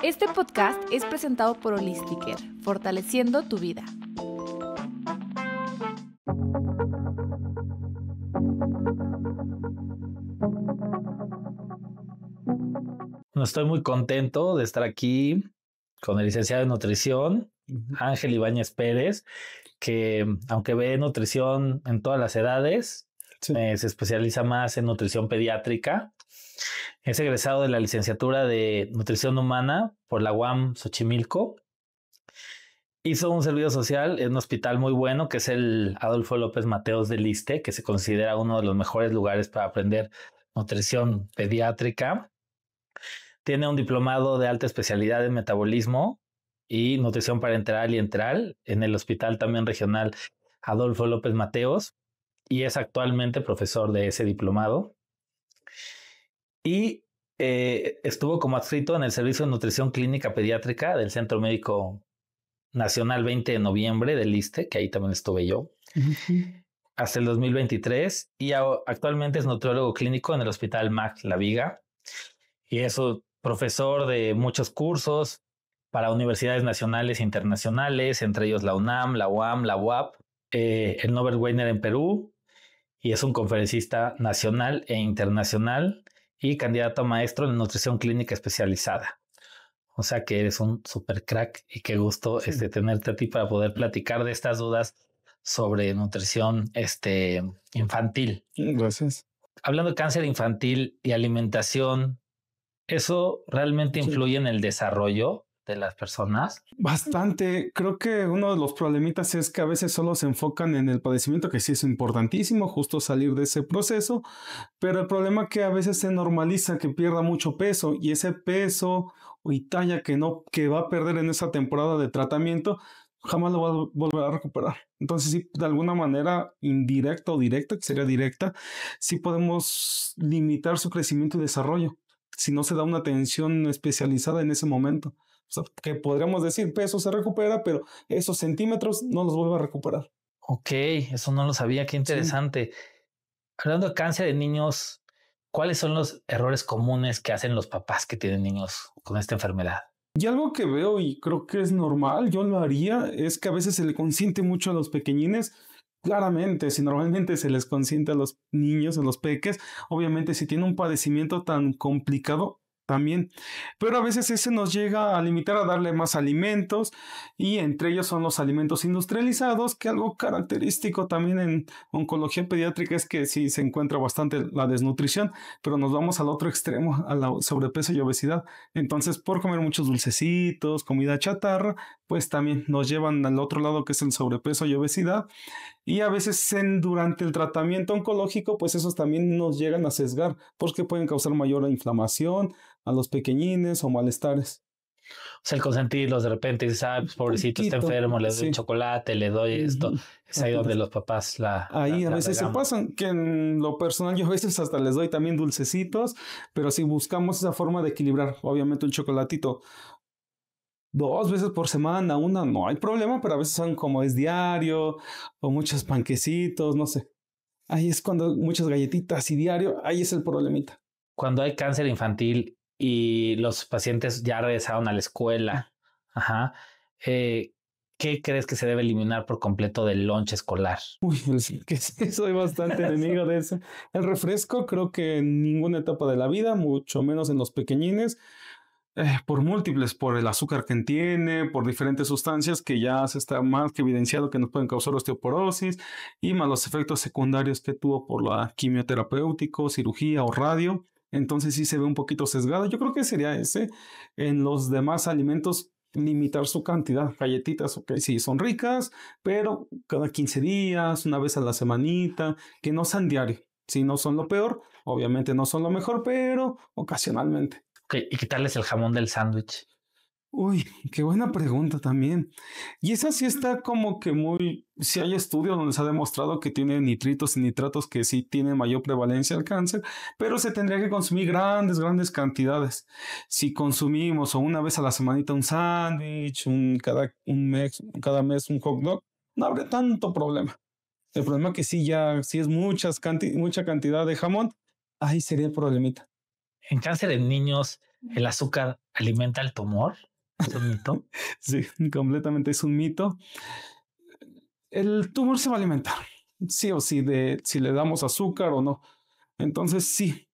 Este podcast es presentado por Holistiker, fortaleciendo tu vida. Estoy muy contento de estar aquí con el licenciado en nutrición, Ángel Ibáñez Pérez, que aunque ve nutrición en todas las edades, sí, se especializa más en nutrición pediátrica. Es egresado de la licenciatura de Nutrición Humana por la UAM Xochimilco. Hizo un servicio social en un hospital muy bueno, que es el Adolfo López Mateos del ISSSTE, que se considera uno de los mejores lugares para aprender nutrición pediátrica. Tiene un diplomado de alta especialidad en metabolismo y nutrición parenteral y enteral en el Hospital también regional Adolfo López Mateos, y es actualmente profesor de ese diplomado. Y estuvo como adscrito en el Servicio de Nutrición Clínica Pediátrica del Centro Médico Nacional 20 de noviembre del ISSSTE, que ahí también estuve yo, hasta el 2023, y actualmente es nutriólogo clínico en el Hospital MAC La Viga, y es profesor de muchos cursos para universidades nacionales e internacionales, entre ellos la UNAM, la UAM, la UAP, el Norbert Wiener en Perú, y es un conferencista nacional e internacional y candidato a maestro en nutrición clínica especializada. O sea que eres un super crack y qué gusto tenerte a ti para poder platicar de estas dudas sobre nutrición infantil. Gracias. Hablando de cáncer infantil y alimentación, ¿eso realmente influye en el desarrollo de las personas? Bastante. Creo que uno de los problemitas es que a veces solo se enfocan en el padecimiento, que sí es importantísimo justo salir de ese proceso, pero el problema es que a veces se normaliza que pierda mucho peso, y ese peso y talla que va a perder en esa temporada de tratamiento jamás lo va a volver a recuperar. Entonces sí, de alguna manera indirecta o directa, que sería directa, sí podemos limitar su crecimiento y desarrollo si no se da una atención especializada en ese momento. O sea, que podríamos decir, peso se recupera, pero esos centímetros no los vuelve a recuperar. Ok, eso no lo sabía, qué interesante. Sí. Hablando de cáncer de niños, ¿cuáles son los errores comunes que hacen los papás que tienen niños con esta enfermedad? Y algo que veo y creo que es normal, yo lo haría, es que a veces se le consiente mucho a los pequeñines. Claramente, si normalmente se les consiente a los niños, a los peques, obviamente si tiene un padecimiento tan complicado, también, pero a veces ese nos llega a limitar a darle más alimentos, y entre ellos son los alimentos industrializados, que algo característico también en oncología pediátrica es que sí se encuentra bastante la desnutrición, pero nos vamos al otro extremo, a la sobrepeso y obesidad. Entonces, por comer muchos dulcecitos, comida chatarra, pues también nos llevan al otro lado, que es el sobrepeso y obesidad. Y a veces durante el tratamiento oncológico, pues esos también nos llegan a sesgar, porque pueden causar mayor inflamación a los pequeñines o malestares. O sea, el consentirlos de repente, dices, pues pobrecito, está enfermo, le doy chocolate, le doy esto. Es ahí donde los papás Ahí a veces se pasan, que en lo personal yo a veces hasta les doy también dulcecitos, pero si buscamos esa forma de equilibrar, obviamente un chocolatito 2 veces por semana, una no hay problema, pero a veces son como es diario, o muchos panquecitos, no sé. Ahí es cuando muchas galletitas y diario, ahí es el problemita. Cuando hay cáncer infantil y los pacientes ya regresaron a la escuela, ¿qué crees que se debe eliminar por completo del lunch escolar? Uy, que soy bastante enemigo de eso. El refresco, creo que en ninguna etapa de la vida, mucho menos en los pequeñines, por múltiples, por el azúcar que tiene, por diferentes sustancias que ya se está más que evidenciado que nos pueden causar osteoporosis, y más los efectos secundarios que tuvo por la quimioterapéutico, cirugía o radio. Entonces sí se ve un poquito sesgado. Yo creo que sería ese. En los demás alimentos, limitar su cantidad. Galletitas, ok, sí, son ricas, pero cada 15 días, una vez a la semanita, que no sean diario. Si no son lo peor, obviamente no son lo mejor, pero ocasionalmente. Okay. ¿Y quitarles el jamón del sándwich? Uy, qué buena pregunta también. Y esa sí está como que sí hay estudios donde se ha demostrado que tiene nitritos y nitratos que sí tienen mayor prevalencia al cáncer, pero se tendría que consumir grandes cantidades. Si consumimos o una vez a la semanita un sándwich, cada mes un hot dog, no habría tanto problema. El problema es que si es mucha cantidad de jamón, ahí sería el problemita. En cáncer en niños, ¿El azúcar alimenta el tumor? ¿Es un mito? Sí, completamente es un mito. El tumor se va a alimentar, sí o sí, de si le damos azúcar o no. Entonces, sí,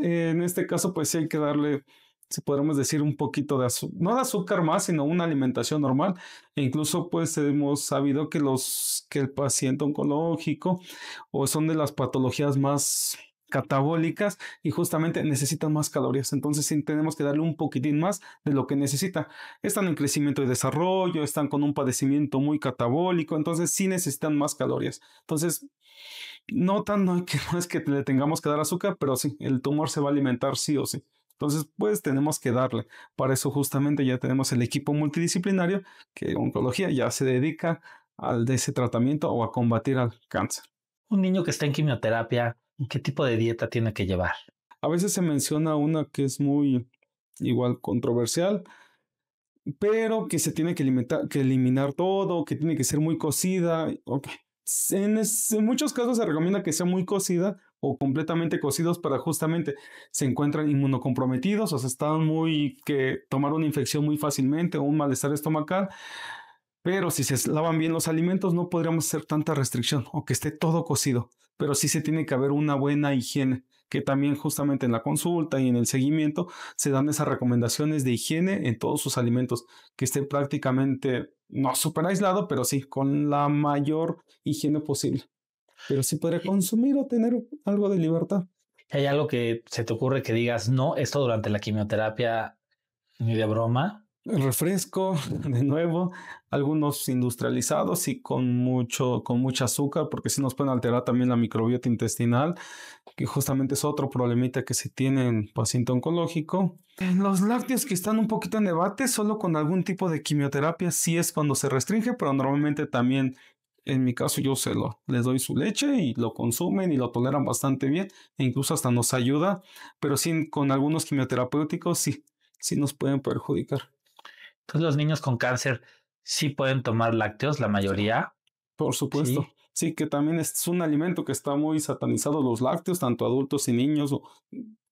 en este caso, pues sí hay que darle, si podemos decir, un poquito de azúcar, no de azúcar más, sino una alimentación normal. E incluso, pues hemos sabido que el paciente oncológico o son de las patologías más catabólicas y justamente necesitan más calorías. Entonces, sí tenemos que darle un poquitín más de lo que necesita. Están en crecimiento y desarrollo, están con un padecimiento muy catabólico, entonces sí necesitan más calorías. Entonces, no es que le tengamos que dar azúcar, pero sí, el tumor se va a alimentar sí o sí. Entonces, pues tenemos que darle. Para eso justamente ya tenemos el equipo multidisciplinario que oncología ya se dedica al de ese tratamiento o a combatir al cáncer. Un niño que está en quimioterapia, ¿qué tipo de dieta tiene que llevar? A veces se menciona una que es muy igual controversial, pero que se tiene que eliminar todo, que tiene que ser muy cocida. Okay. En muchos casos se recomienda que sea muy cocida o completamente cocidos para justamente se encuentran inmunocomprometidos o se están que tomar una infección muy fácilmente o un malestar estomacal. Pero si se lavan bien los alimentos no podríamos hacer tanta restricción o que esté todo cocido. Pero sí se tiene que haber una buena higiene, que también justamente en la consulta y en el seguimiento se dan esas recomendaciones de higiene en todos sus alimentos, que esté prácticamente, no súper aislado, pero sí con la mayor higiene posible. Pero sí podría consumir o tener algo de libertad. ¿Hay algo que se te ocurre que digas, no, esto durante la quimioterapia ni de broma? El refresco, de nuevo, algunos industrializados y con mucho azúcar, porque sí nos pueden alterar también la microbiota intestinal, que justamente es otro problemita que se tiene en paciente oncológico. Los lácteos que están un poquito en debate, solo con algún tipo de quimioterapia sí es cuando se restringe, pero normalmente también, en mi caso, les doy su leche y lo consumen y lo toleran bastante bien, e incluso hasta nos ayuda, pero sí, con algunos quimioterapéuticos sí nos pueden perjudicar. Entonces los niños con cáncer sí pueden tomar lácteos, la mayoría. Por supuesto. Sí, que también es un alimento que está muy satanizado los lácteos, tanto adultos y niños.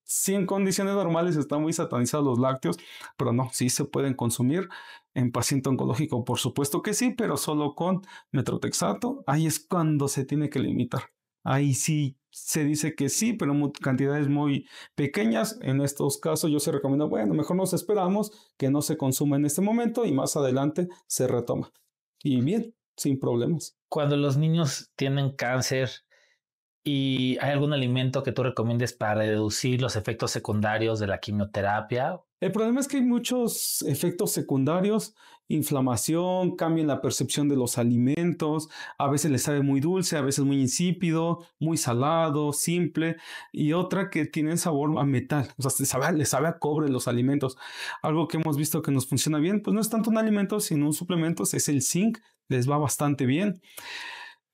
Sí, en condiciones normales están muy satanizados los lácteos, pero no, sí se pueden consumir en paciente oncológico. Por supuesto que sí, pero solo con metrotexato. Ahí es cuando se tiene que limitar. Ahí sí se dice que sí, pero en cantidades muy pequeñas. En estos casos yo se recomiendo, bueno, mejor nos esperamos que no se consuma en este momento y más adelante se retoma. Y bien, sin problemas. Cuando los niños tienen cáncer y hay algún alimento que tú recomiendes para reducir los efectos secundarios de la quimioterapia. El problema es que hay muchos efectos secundarios, inflamación, cambia en la percepción de los alimentos, a veces les sabe muy dulce, a veces muy insípido, muy salado, simple, y otra que tienen sabor a metal, o sea, les sabe a cobre los alimentos. Algo que hemos visto que nos funciona bien, pues no es tanto un alimento, sino un suplemento, es el zinc, les va bastante bien.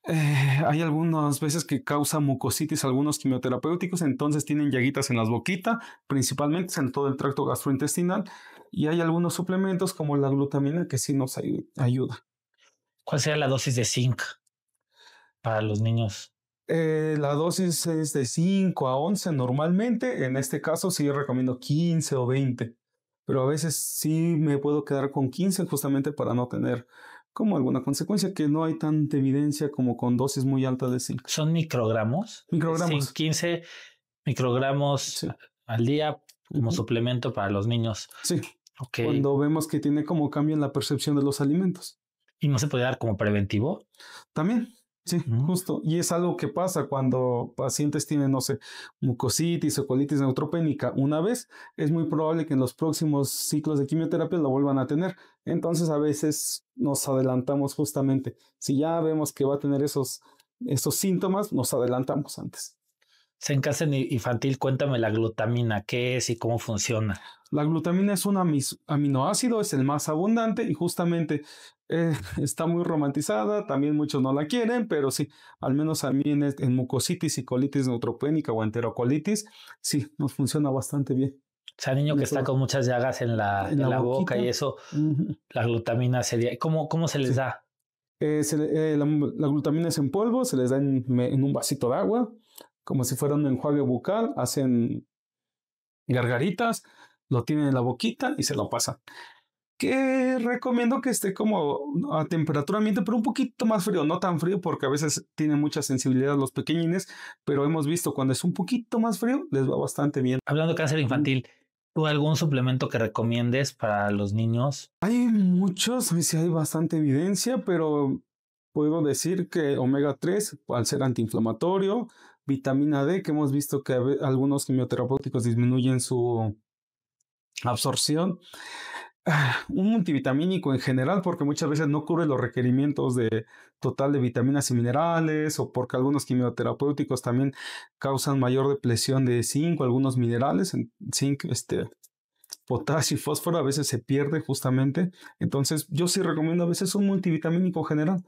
Hay algunas veces que causa mucositis algunos quimioterapéuticos, entonces tienen llaguitas en las boquitas, principalmente en todo el tracto gastrointestinal, y hay algunos suplementos como la glutamina que sí nos ayuda. ¿Cuál sería la dosis de zinc para los niños? La dosis es de 5 a 11 normalmente, en este caso sí recomiendo 15 o 20, pero a veces sí me puedo quedar con 15 justamente para no tener como alguna consecuencia, que no hay tanta evidencia como con dosis muy altas de zinc. ¿Son microgramos? Microgramos. Zinc, 15 microgramos sí. al día como suplemento para los niños. Sí. Okay. Cuando vemos que tiene como cambio en la percepción de los alimentos. ¿Y no se puede dar como preventivo? También. Sí, justo. Y es algo que pasa cuando pacientes tienen, no sé, mucositis o colitis neutropénica una vez, es muy probable que en los próximos ciclos de quimioterapia lo vuelvan a tener. Entonces a veces nos adelantamos justamente. Si ya vemos que va a tener esos síntomas, nos adelantamos antes. En cáncer infantil, cuéntame la glutamina, ¿qué es y cómo funciona? La glutamina es un aminoácido, es el más abundante y justamente está muy romantizada, también muchos no la quieren, pero sí, al menos a mí en mucositis y colitis neutropénica o enterocolitis, sí, nos funciona bastante bien. O sea, niño que está con muchas llagas en la boca y eso, la glutamina sería, ¿cómo se les da? La glutamina es en polvo, se les da en un vasito de agua, como si fuera un enjuague bucal, hacen gargaritas, lo tienen en la boquita y se lo pasan. Que recomiendo que esté como a temperatura ambiente, pero un poquito más frío, no tan frío porque a veces tienen mucha sensibilidad los pequeñines, pero hemos visto cuando es un poquito más frío, les va bastante bien. Hablando de cáncer infantil, ¿tú algún suplemento que recomiendes para los niños? Hay muchos, sí hay bastante evidencia, pero puedo decir que omega 3, al ser antiinflamatorio, vitamina D, que hemos visto que algunos quimioterapéuticos disminuyen su absorción. Un multivitamínico en general, porque muchas veces no cubre los requerimientos de total de vitaminas y minerales, o porque algunos quimioterapéuticos también causan mayor depresión de zinc o algunos minerales, zinc, potasio y fósforo a veces se pierde justamente. Entonces yo sí recomiendo a veces un multivitamínico general.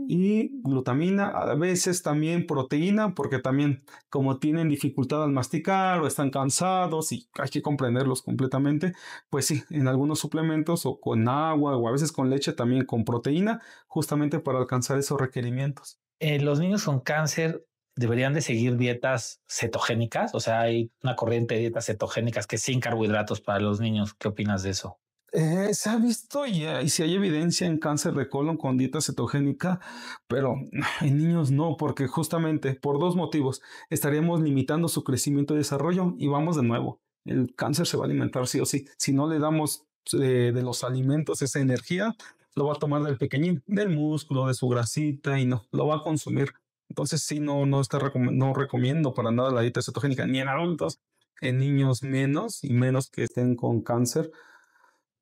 Y glutamina, a veces también proteína, porque también como tienen dificultad al masticar o están cansados y hay que comprenderlos completamente, pues sí, en algunos suplementos o con agua o a veces con leche también con proteína, justamente para alcanzar esos requerimientos. Los niños con cáncer deberían de seguir dietas cetogénicas, o sea, hay una corriente de dietas cetogénicas que es sin carbohidratos para los niños. ¿Qué opinas de eso? Se ha visto y si hay evidencia en cáncer de colon con dieta cetogénica, pero en niños no, porque justamente por dos motivos estaríamos limitando su crecimiento y desarrollo y vamos de nuevo. El cáncer se va a alimentar sí o sí. Si no le damos de los alimentos esa energía, lo va a tomar del pequeñín, del músculo, de su grasita y no, lo va a consumir. Entonces sí, no recomiendo para nada la dieta cetogénica, ni en adultos, en niños menos y menos que estén con cáncer.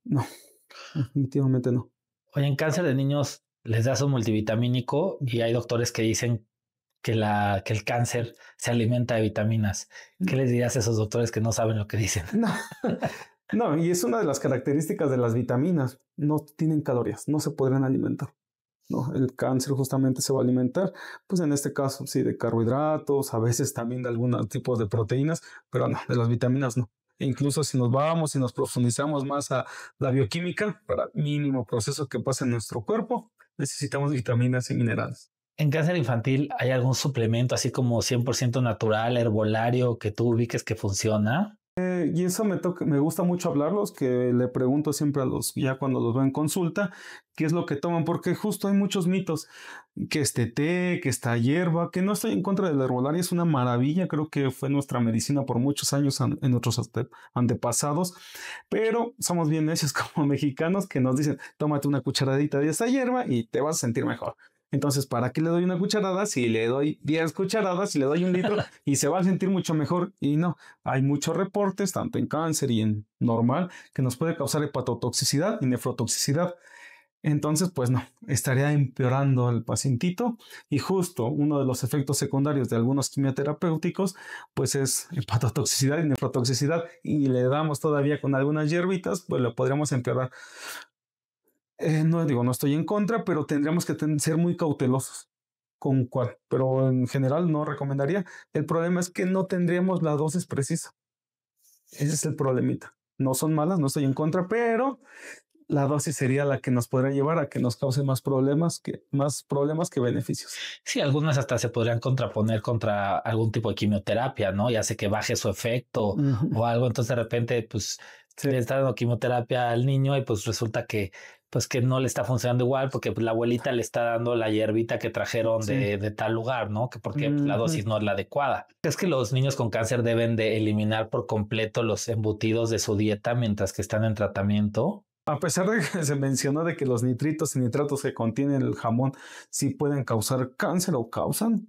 No, definitivamente no. Oye, en cáncer de niños les das un multivitamínico y hay doctores que dicen que el cáncer se alimenta de vitaminas. ¿Qué les dirías a esos doctores que no saben lo que dicen? No, no, y es una de las características de las vitaminas. No tienen calorías, no se podrán alimentar. No, el cáncer justamente se va a alimentar, pues en este caso sí, de carbohidratos, a veces también de algún tipo de proteínas, pero no, de las vitaminas no. E incluso si nos vamos y nos profundizamos más a la bioquímica, para el mínimo proceso que pasa en nuestro cuerpo, necesitamos vitaminas y minerales. En cáncer infantil, ¿hay algún suplemento así como 100% natural, herbolario, que tú ubiques que funciona? Y eso me gusta mucho hablarlos, que le pregunto siempre a ya cuando los veo en consulta, qué es lo que toman, porque justo hay muchos mitos, que este té, que esta hierba, que no estoy en contra del herbolario, es una maravilla, creo que fue nuestra medicina por muchos años en nuestros antepasados, pero somos bien necios como mexicanos que nos dicen, tómate una cucharadita de esta hierba y te vas a sentir mejor. Entonces, ¿para qué le doy una cucharada si le doy 10 cucharadas, si le doy un litro y se va a sentir mucho mejor? Y no, hay muchos reportes, tanto en cáncer y en normal, que nos puede causar hepatotoxicidad y nefrotoxicidad. Entonces, pues no, estaría empeorando el pacientito y justo uno de los efectos secundarios de algunos quimioterapéuticos, pues es hepatotoxicidad y nefrotoxicidad y le damos todavía con algunas hierbitas, pues lo podríamos empeorar. No estoy en contra, pero tendríamos que ser muy cautelosos con cuál. Pero en general no recomendaría. El problema es que no tendríamos la dosis precisa. Ese es el problemita. No son malas, no estoy en contra, pero la dosis sería la que nos podría llevar a que nos cause más problemas que beneficios. Sí, algunas hasta se podrían contraponer contra algún tipo de quimioterapia, ¿no? Ya sé que baje su efecto o algo. Entonces de repente, pues sí, le está dando quimioterapia al niño y pues resulta que no le está funcionando igual porque pues, la abuelita le está dando la hierbita que trajeron de tal lugar, ¿no? Que porque pues, la dosis no es la adecuada. ¿Es que los niños con cáncer deben de eliminar por completo los embutidos de su dieta mientras que están en tratamiento? A pesar de que se mencionó de que los nitritos y nitratos que contiene el jamón sí pueden causar cáncer o causan,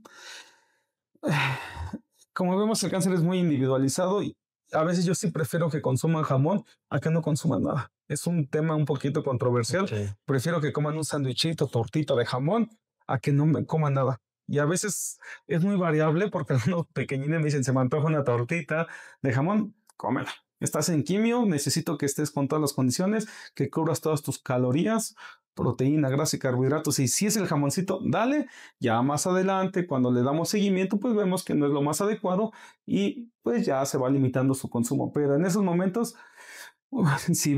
como vemos el cáncer es muy individualizado y a veces yo sí prefiero que consuman jamón a que no consuman nada. Es un tema un poquito controversial. Okay. Prefiero que coman un sándwichito, tortita de jamón a que no me coman nada. Y a veces es muy variable porque algunos pequeñines me dicen, se me antoja una tortita de jamón, cómela. Estás en quimio, necesito que estés con todas las condiciones, que cubras todas tus calorías, proteína, grasa y carbohidratos. Y si es el jamoncito, dale. Ya más adelante, cuando le damos seguimiento, pues vemos que no es lo más adecuado y pues ya se va limitando su consumo. Pero en esos momentos, si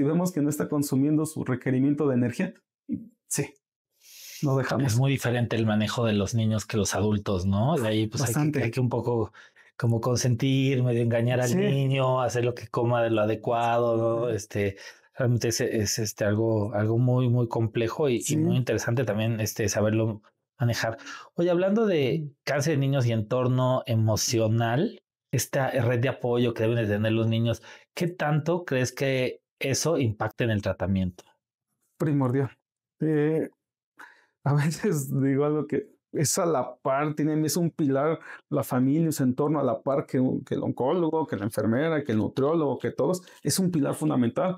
vemos que no está consumiendo su requerimiento de energía, sí, lo dejamos. Es muy diferente el manejo de los niños que los adultos, ¿no? De ahí pues hay que un poco como consentir, medio engañar al Sí. niño, hacer lo que coma de lo adecuado, ¿no? Realmente es algo muy, muy complejo y Sí. muy interesante también saberlo manejar. Oye, hablando de cáncer de niños y entorno emocional, esta red de apoyo que deben de tener los niños, ¿qué tanto crees que eso impacte en el tratamiento? Primordial. Eh, a veces digo algo que es a la par, es un pilar, la familia, su entorno a la par que el oncólogo, que la enfermera, que el nutriólogo, que todos, es un pilar fundamental.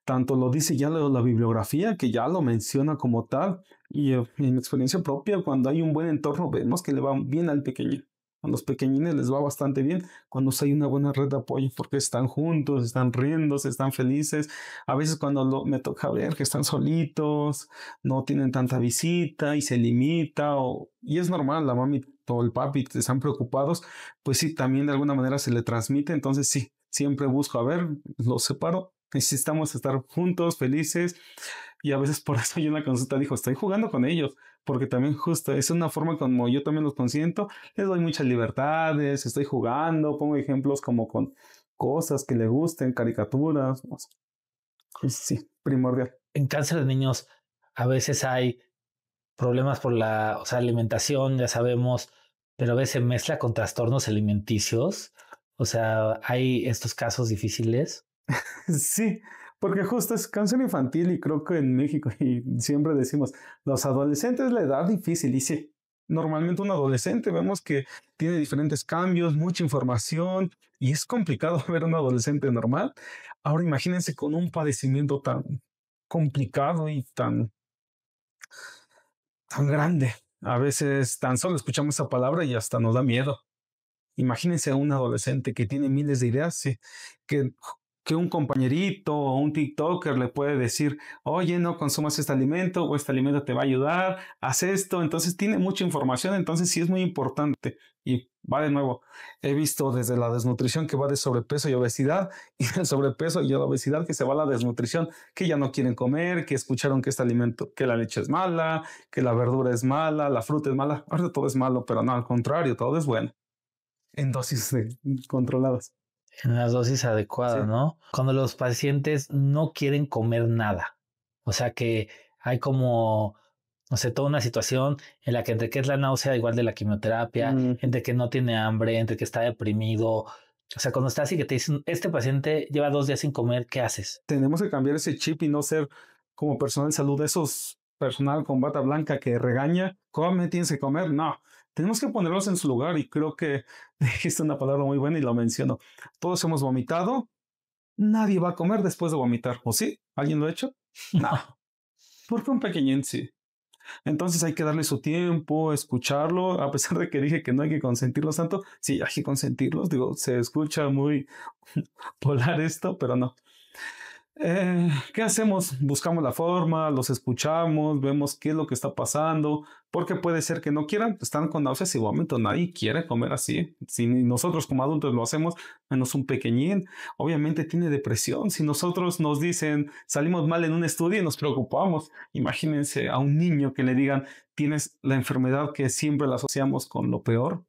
Tanto lo dice ya la bibliografía, que ya lo menciona como tal, y en mi experiencia propia, cuando hay un buen entorno, vemos que le va bien al pequeño. A los pequeñines les va bastante bien cuando hay una buena red de apoyo, porque están juntos, están riéndose, están felices. A veces cuando me toca ver que están solitos, no tienen tanta visita y se limita, y es normal, la mami o el papi están preocupados, pues sí, también de alguna manera se le transmite, entonces sí, siempre busco, a ver, los separo, necesitamos estar juntos, felices, y a veces por eso yo en la consulta dijo, estoy jugando con ellos, porque también justo es una forma como yo también los consiento, les doy muchas libertades, estoy jugando, pongo ejemplos como con cosas que le gusten, caricaturas, no sé. Sí, primordial. En cáncer de niños a veces hay problemas por la, o sea, alimentación, ya sabemos, pero a veces se mezcla con trastornos alimenticios. O sea, hay estos casos difíciles. Sí, porque justo es cáncer infantil y creo que en México, y siempre decimos, los adolescentes la edad difícil, y sí, normalmente un adolescente vemos que tiene diferentes cambios, mucha información, y es complicado ver a un adolescente normal. Ahora imagínense con un padecimiento tan complicado y tan grande. A veces tan solo escuchamos esa palabra y hasta nos da miedo. Imagínense a un adolescente que tiene miles de ideas, sí, que, que un compañerito o un TikToker le puede decir, oye, no consumas este alimento o este alimento te va a ayudar, haz esto. Entonces tiene mucha información, entonces sí es muy importante. Y va de nuevo, he visto desde la desnutrición que va de sobrepeso y obesidad, y del sobrepeso y la obesidad que se va a la desnutrición, que ya no quieren comer, que escucharon que este alimento, que la leche es mala, que la verdura es mala, la fruta es mala. Ahora todo es malo, pero no, al contrario, todo es bueno en dosis controladas. En las dosis Sí. adecuadas, ¿no? Cuando los pacientes no quieren comer nada. O sea que hay como, no sé, toda una situación en la que entre que es la náusea igual de la quimioterapia, entre que no tiene hambre, entre que está deprimido. O sea, cuando estás así que te dicen, este paciente lleva 2 días sin comer, ¿qué haces? Tenemos que cambiar ese chip y no ser como personal de salud, esos personal con bata blanca que regaña, come, tienes que comer. No, tenemos que ponerlos en su lugar y creo que dijiste una palabra muy buena y lo menciono. Todos hemos vomitado, nadie va a comer después de vomitar. ¿O sí? ¿Alguien lo ha hecho? No, porque un pequeñín sí. Entonces hay que darle su tiempo, escucharlo, a pesar de que dije que no hay que consentirlos tanto, sí, hay que consentirlos, digo, se escucha muy polar esto, pero no. ¿Qué hacemos? Buscamos la forma, los escuchamos, vemos qué es lo que está pasando, porque puede ser que no quieran, están con náuseas y vómito, nadie quiere comer así. Si nosotros como adultos lo hacemos, menos un pequeñín, obviamente tiene depresión. Si nosotros nos dicen, salimos mal en un estudio y nos preocupamos, imagínense a un niño que le digan, tienes la enfermedad que siempre la asociamos con lo peor.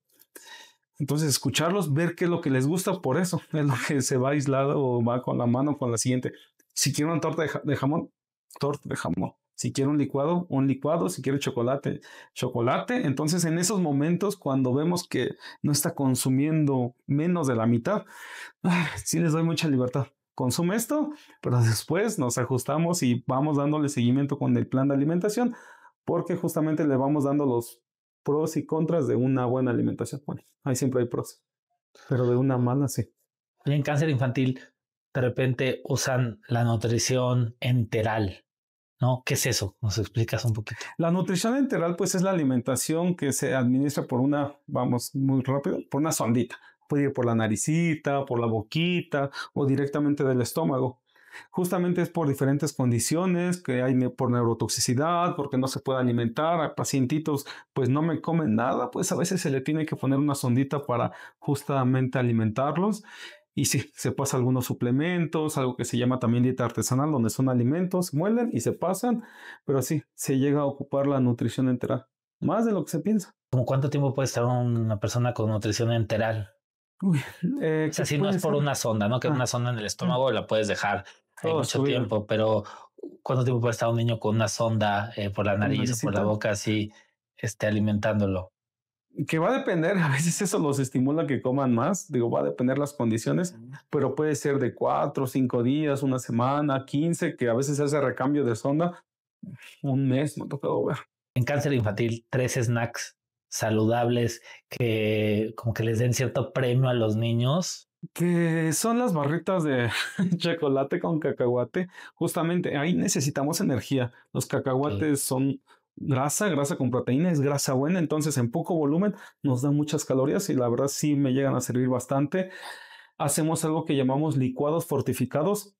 Entonces, escucharlos, ver qué es lo que les gusta, por eso es lo que se va aislado o va con la mano con la siguiente. Si quiero una torta de jamón, torta de jamón. Si quiero un licuado, un licuado. Si quiero chocolate, chocolate. Entonces, en esos momentos, cuando vemos que no está consumiendo menos de la mitad, sí les doy mucha libertad. Consume esto, pero después nos ajustamos y vamos dándole seguimiento con el plan de alimentación, porque justamente le vamos dando los pros y contras de una buena alimentación. Bueno, ahí siempre hay pros, pero de una mala sí. Y en cáncer infantil, de repente usan la nutrición enteral, ¿no? ¿Qué es eso? ¿Nos explicas un poquito? La nutrición enteral, pues es la alimentación que se administra por vamos muy rápido, por una sondita. Puede ir por la naricita, por la boquita o directamente del estómago. Justamente es por diferentes condiciones que hay por neurotoxicidad, porque no se puede alimentar. A pacientitos pues no me comen nada, pues a veces se le tiene que poner una sondita para justamente alimentarlos. Y sí, se pasa algunos suplementos, algo que se llama también dieta artesanal, donde son alimentos, muelen y se pasan, pero sí, se llega a ocupar la nutrición enteral, más de lo que se piensa. ¿Cómo cuánto tiempo puede estar una persona con nutrición enteral? Uy, O sea, ¿qué si no puede es por ser? una sonda, ¿no? Que una Ah, sonda en el mm, estómago la puedes dejar ahí toda mucho su vida. tiempo, pero ¿cuánto tiempo puede estar un niño con una sonda por la ¿Con nariz o por la naricita? boca así, alimentándolo? Que va a depender, a veces eso los estimula que coman más, digo, va a depender las condiciones, pero puede ser de 4 o 5 días, una semana, 15, que a veces se hace recambio de sonda, un mes, me ha tocado ver. En cáncer infantil, 3 snacks saludables que como que les den cierto premio a los niños. Que son las barritas de chocolate con cacahuate. Justamente ahí necesitamos energía. Los Ok. cacahuates son grasa con proteína, es grasa buena, entonces en poco volumen nos dan muchas calorías y la verdad sí me llegan a servir bastante. Hacemos algo que llamamos licuados fortificados.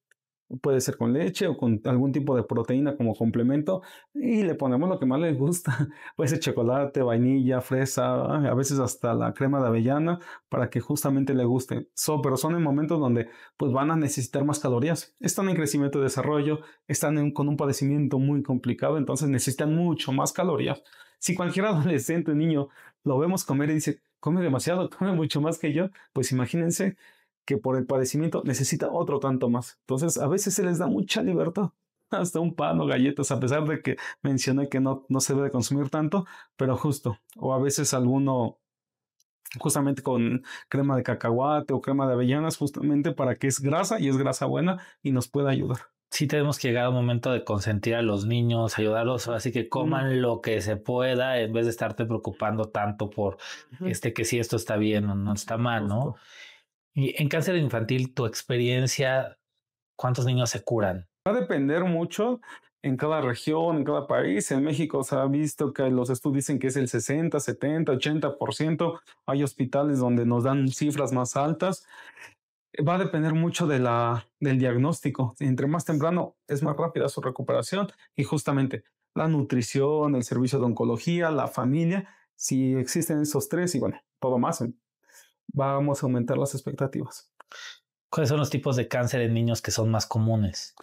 Puede ser con leche o con algún tipo de proteína como complemento y le ponemos lo que más les gusta. Puede ser chocolate, vainilla, fresa, a veces hasta la crema de avellana para que justamente le guste. Pero son en momentos donde pues van a necesitar más calorías. Están en crecimiento y desarrollo, con un padecimiento muy complicado, entonces necesitan mucho más calorías. Si cualquier adolescente o niño lo vemos comer y dice, come demasiado, come mucho más que yo, pues imagínense que por el padecimiento necesita otro tanto más. Entonces, a veces se les da mucha libertad, hasta un pan o galletas, a pesar de que mencioné que no se debe consumir tanto, pero justo, o a veces alguno justamente con crema de cacahuate o crema de avellanas, justamente para que es grasa y es grasa buena y nos puede ayudar. Sí tenemos que llegar a un momento de consentir a los niños, ayudarlos, así que Uno, coman lo que se pueda en vez de estarte preocupando tanto por ujú, que si esto está bien o no está mal, ¿no? justo. Y en cáncer infantil, tu experiencia, ¿cuántos niños se curan? Va a depender mucho en cada región, en cada país. En México se ha visto que los estudios dicen que es el 60, 70, 80%. Hay hospitales donde nos dan cifras más altas. Va a depender mucho del diagnóstico. Entre más temprano es más rápida su recuperación y justamente la nutrición, el servicio de oncología, la familia, si existen esos tres y bueno, todo más, vamos a aumentar las expectativas. ¿Cuáles son los tipos de cáncer en niños que son más comunes?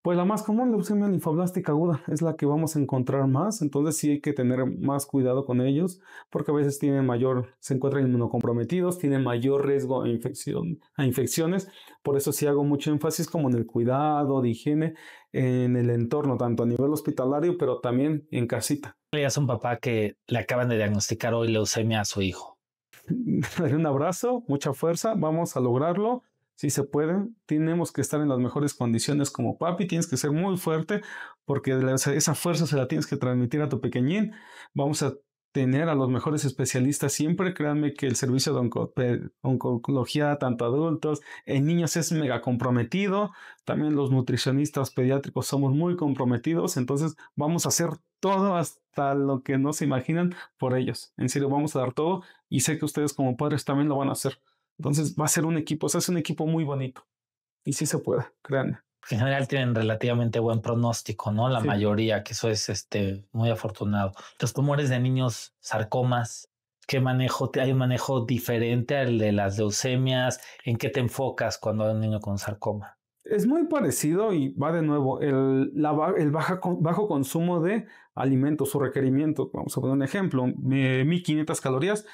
Pues la más común, leucemia linfoblástica aguda, es la que vamos a encontrar más, entonces sí hay que tener más cuidado con ellos, porque a veces se encuentran inmunocomprometidos, tienen mayor riesgo a infecciones, por eso sí hago mucho énfasis como en el cuidado de higiene, en el entorno, tanto a nivel hospitalario, pero también en casita. Ya es un papá que le acaban de diagnosticar hoy leucemia a su hijo. Darle un abrazo, mucha fuerza, vamos a lograrlo. Si se puede, tenemos que estar en las mejores condiciones como papi, tienes que ser muy fuerte porque esa fuerza se la tienes que transmitir a tu pequeñín. Vamos a tener a los mejores especialistas siempre. Créanme que el servicio de oncología, tanto adultos, en niños es mega comprometido. También los nutricionistas pediátricos somos muy comprometidos. Entonces vamos a hacer todo hasta lo que no se imaginan por ellos. En serio, vamos a dar todo y sé que ustedes como padres también lo van a hacer. Entonces va a ser un equipo, se hace un equipo muy bonito. Y sí se puede, créanme. En general tienen relativamente buen pronóstico, ¿no? La Sí. mayoría, que eso es muy afortunado. Los tumores de niños, sarcomas, ¿qué manejo? ¿Hay un manejo diferente al de las leucemias? ¿En qué te enfocas cuando hay un niño con sarcoma? Es muy parecido y va de nuevo, bajo consumo de alimentos, su requerimiento. Vamos a poner un ejemplo, 1500 calorías,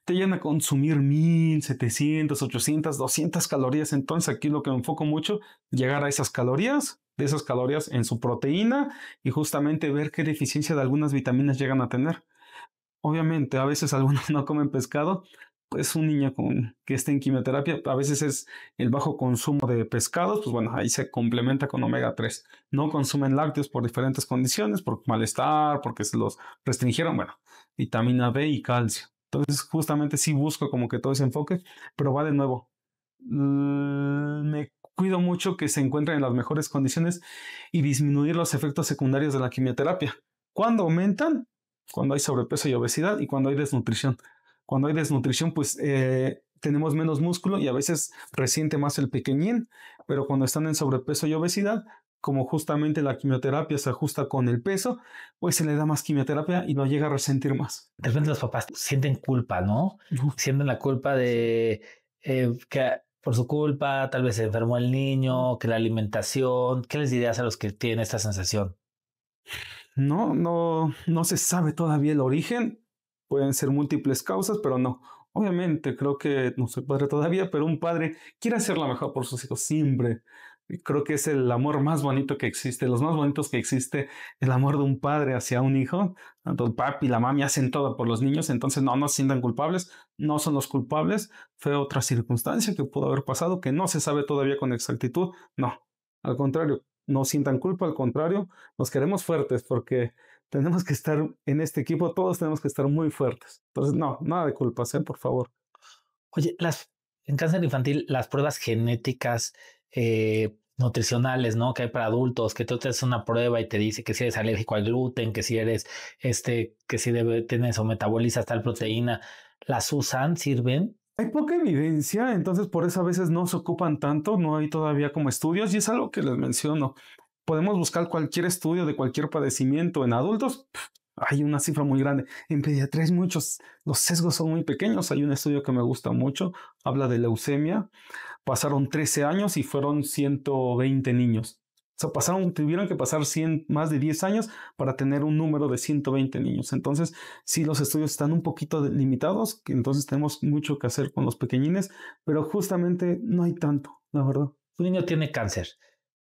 te llegan a consumir 1700, 800, 200 calorías. Entonces aquí lo que me enfoco mucho, llegar a esas calorías, de esas calorías en su proteína y justamente ver qué deficiencia de algunas vitaminas llegan a tener. Obviamente, a veces algunos no comen pescado, pues un niño que esté en quimioterapia, a veces es el bajo consumo de pescados, pues bueno, ahí se complementa con omega 3. No consumen lácteos por diferentes condiciones, por malestar, porque se los restringieron, bueno, vitamina B y calcio. Entonces, justamente sí busco como que todo ese enfoque, pero va de nuevo. Me cuido mucho que se encuentren en las mejores condiciones y disminuir los efectos secundarios de la quimioterapia. ¿Cuándo aumentan? Cuando hay sobrepeso y obesidad y cuando hay desnutrición. Cuando hay desnutrición, pues tenemos menos músculo y a veces resiente más el pequeñín, pero cuando están en sobrepeso y obesidad, como justamente la quimioterapia se ajusta con el peso, pues se le da más quimioterapia y lo llega a resentir más. De repente los papás sienten culpa, ¿no? Uf. Sienten la culpa de que por su culpa tal vez se enfermó el niño, que la alimentación. ¿Qué les dirías a los que tienen esta sensación? No se sabe todavía el origen. Pueden ser múltiples causas, pero no. Obviamente, creo que no soy padre todavía, pero un padre quiere hacer lo mejor por sus hijos siempre. Y creo que es el amor más bonito que existe, los más bonitos que existe, el amor de un padre hacia un hijo. Tanto el papi y la mami hacen todo por los niños, entonces no se sientan culpables, no son los culpables. Fue otra circunstancia que pudo haber pasado, que no se sabe todavía con exactitud. No, al contrario, no sientan culpa, al contrario, nos queremos fuertes porque tenemos que estar en este equipo, todos tenemos que estar muy fuertes. Entonces, no, nada de culpas, por favor. Oye, en cáncer infantil, las pruebas genéticas nutricionales, ¿no? Que hay para adultos, que tú te haces una prueba y te dice que si eres alérgico al gluten, que si eres, que si tienes o metabolizas tal proteína, ¿las usan? ¿Sirven? Hay poca evidencia, entonces por eso a veces no se ocupan tanto, no hay todavía como estudios y es algo que les menciono. Podemos buscar cualquier estudio de cualquier padecimiento en adultos. Hay una cifra muy grande. En pediatría hay muchos, los sesgos son muy pequeños. Hay un estudio que me gusta mucho, habla de leucemia. Pasaron 13 años y fueron 120 niños. O sea, tuvieron que pasar más de 10 años para tener un número de 120 niños. Entonces, sí, los estudios están un poquito limitados, entonces tenemos mucho que hacer con los pequeñines, pero justamente no hay tanto, la verdad. Un niño tiene cáncer.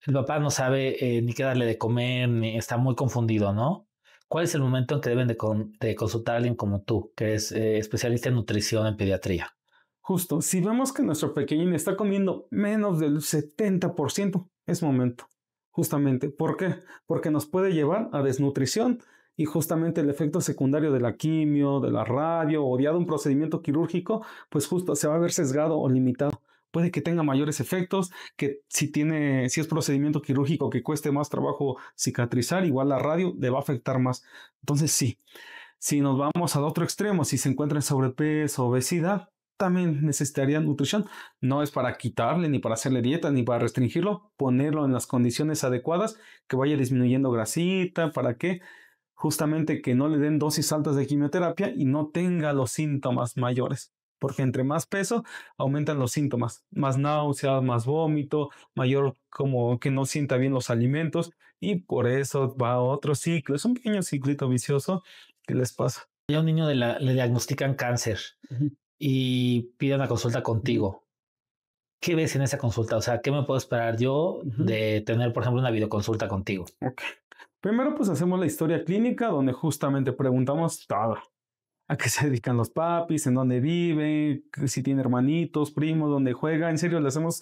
El papá no sabe ni qué darle de comer, ni está muy confundido, ¿no? ¿Cuál es el momento en que deben de consultar a alguien como tú, que es especialista en nutrición en pediatría? Justo, si vemos que nuestro pequeñín está comiendo menos del 70%, es momento. Justamente, ¿por qué? Porque nos puede llevar a desnutrición y justamente el efecto secundario de la quimio, de la radio o ya de un procedimiento quirúrgico, pues justo se va a ver sesgado o limitado. Puede que tenga mayores efectos, que si es procedimiento quirúrgico que cueste más trabajo cicatrizar, igual la radio le va a afectar más. Entonces sí, si nos vamos al otro extremo, si se encuentra en sobrepeso, obesidad, también necesitaría nutrición. No es para quitarle, ni para hacerle dieta, ni para restringirlo, ponerlo en las condiciones adecuadas, que vaya disminuyendo grasita, ¿para qué? Justamente que no le den dosis altas de quimioterapia y no tenga los síntomas mayores. Porque entre más peso, aumentan los síntomas. Más náuseas, más vómito, mayor como que no sienta bien los alimentos. Y por eso va a otro ciclo. Es un pequeño ciclito vicioso que les pasa. A un niño le diagnostican cáncer y pide una consulta contigo. ¿Qué ves en esa consulta? O sea, ¿qué me puedo esperar yo de tener, por ejemplo, una videoconsulta contigo? Ok. Primero, pues hacemos la historia clínica donde justamente preguntamos todo. ¿A qué se dedican los papis? ¿En dónde viven? ¿Si tiene hermanitos, primos? ¿Dónde juega? En serio, le hacemos...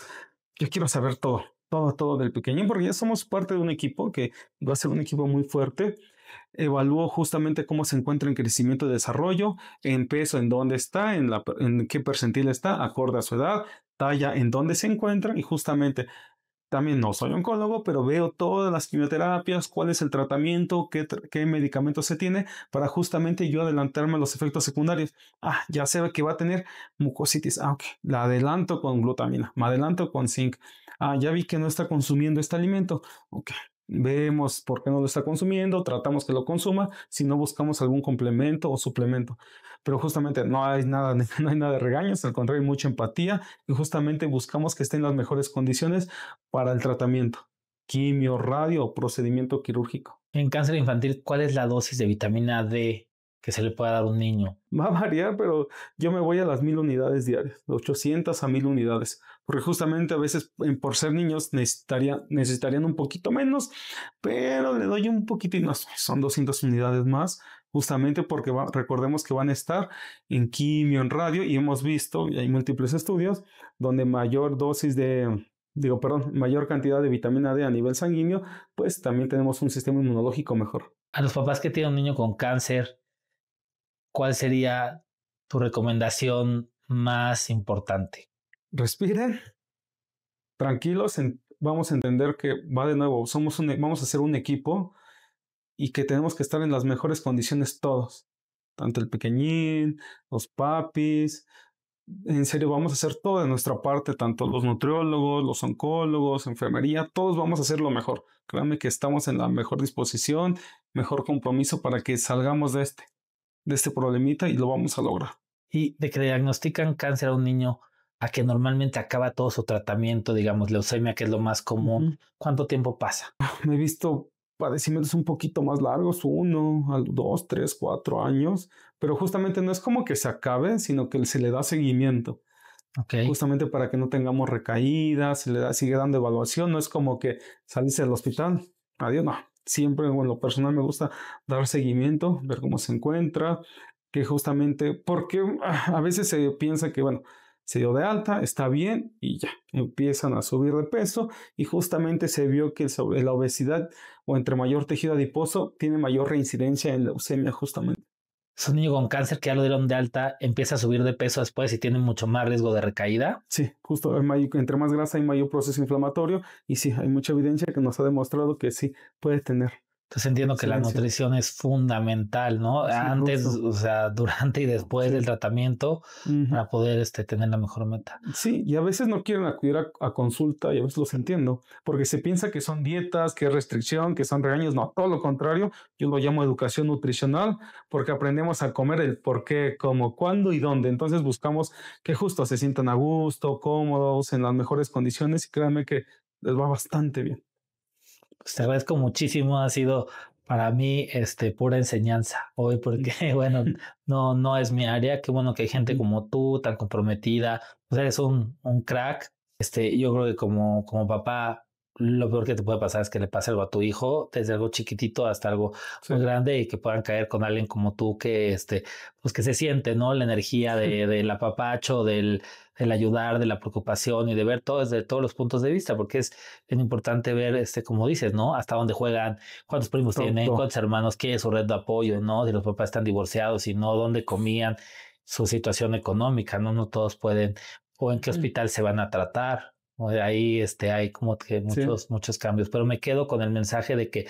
Yo quiero saber todo, todo del pequeñín, porque ya somos parte de un equipo que va a ser un equipo muy fuerte. Evalúo justamente cómo se encuentra en crecimiento y desarrollo, en peso, en dónde está, en qué percentil está, acorde a su edad, talla, en dónde se encuentra y justamente también no soy oncólogo, pero veo todas las quimioterapias, cuál es el tratamiento, qué medicamentos se tiene para justamente yo adelantarme a los efectos secundarios. Ya sé que va a tener mucositis. Ok, la adelanto con glutamina, me adelanto con zinc. Ya vi que no está consumiendo este alimento. Ok, vemos por qué no lo está consumiendo, tratamos que lo consuma, si no buscamos algún complemento o suplemento. Pero justamente no hay nada de regaños, al contrario, hay mucha empatía y justamente buscamos que esté en las mejores condiciones para el tratamiento, quimio, radio o procedimiento quirúrgico. En cáncer infantil, ¿cuál es la dosis de vitamina D que se le puede dar a un niño? Va a variar, pero yo me voy a las 1000 unidades diarias, de 800 a 1000 unidades, porque justamente a veces por ser niños necesitarían un poquito menos, pero le doy un poquitín más, son 200 unidades más, justamente porque recordemos que van a estar en quimio, en radio, y hemos visto, y hay múltiples estudios, donde mayor cantidad de vitamina D a nivel sanguíneo, pues también tenemos un sistema inmunológico mejor. A los papás que tienen un niño con cáncer, ¿cuál sería tu recomendación más importante? Respiren, tranquilos, vamos a entender que va de nuevo, vamos a ser un equipo y que tenemos que estar en las mejores condiciones todos, tanto el pequeñín, los papis. En serio, vamos a hacer todo de nuestra parte, tanto los nutriólogos, los oncólogos, enfermería, todos vamos a hacer lo mejor. Créanme que estamos en la mejor disposición, mejor compromiso para que salgamos de este problemita y lo vamos a lograr. Y de que diagnostican cáncer a un niño a que normalmente acaba todo su tratamiento, digamos, leucemia, que es lo más común, ¿cuánto tiempo pasa? Me he visto padecimientos un poquito más largos, 1, 2, 3, 4 años, pero justamente no es como que se acabe, sino que se le da seguimiento. Ok. Justamente para que no tengamos recaídas, sigue dando evaluación, no es como que salirse del hospital, adiós, no. Siempre, en lo personal, me gusta dar seguimiento, ver cómo se encuentra, que justamente, porque a veces se piensa que, bueno, se dio de alta, está bien y ya, empiezan a subir de peso y justamente se vio que la obesidad o entre mayor tejido adiposo tiene mayor reincidencia en leucemia justamente. Es un niño con cáncer que ya lo dieron de alta, empieza a subir de peso después y tiene mucho más riesgo de recaída. Sí, justo entre más grasa hay mayor proceso inflamatorio y sí, hay mucha evidencia que nos ha demostrado que sí puede tener. Entonces entiendo que la nutrición es fundamental, ¿no? Sí, antes, justo. o sea, durante y después Sí. del tratamiento para poder tener la mejor meta. Sí, y a veces no quieren acudir a consulta y a veces los entiendo, porque se piensa que son dietas, que es restricción, que son regaños. No, todo lo contrario, yo lo llamo educación nutricional, porque aprendemos a comer el por qué, cómo, cuándo y dónde. Entonces buscamos que justo se sientan a gusto, cómodos, en las mejores condiciones y créanme que les va bastante bien. Pues te agradezco muchísimo, ha sido para mí pura enseñanza hoy, porque bueno, no es mi área. Qué bueno que hay gente como tú, tan comprometida. Pues eres un crack. Yo creo que como papá, lo peor que te puede pasar es que le pase algo a tu hijo, desde algo chiquitito hasta algo Sí. muy grande, y que puedan caer con alguien como tú, que pues que se siente, ¿no? La energía del apapacho, del ayudar, de la preocupación y de ver todo desde todos los puntos de vista, porque es bien importante ver, como dices, ¿no? Hasta dónde juegan, cuántos primos tienen, cuántos hermanos, qué es su red de apoyo, ¿no? Si los papás están divorciados, si no, dónde comían, su situación económica, ¿no? No todos pueden, o en qué hospital se van a tratar. Ahí hay como que muchos cambios, pero me quedo con el mensaje de que,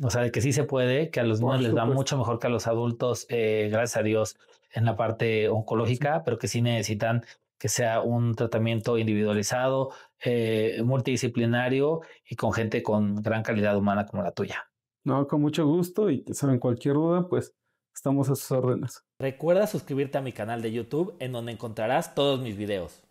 o sea, de que sí se puede, que a los niños les va mucho mejor que a los adultos, gracias a Dios, en la parte oncológica, pero que sí necesitan que sea un tratamiento individualizado, multidisciplinario y con gente con gran calidad humana como la tuya. No, con mucho gusto y saben, cualquier duda, pues estamos a sus órdenes. Recuerda suscribirte a mi canal de YouTube, en donde encontrarás todos mis videos.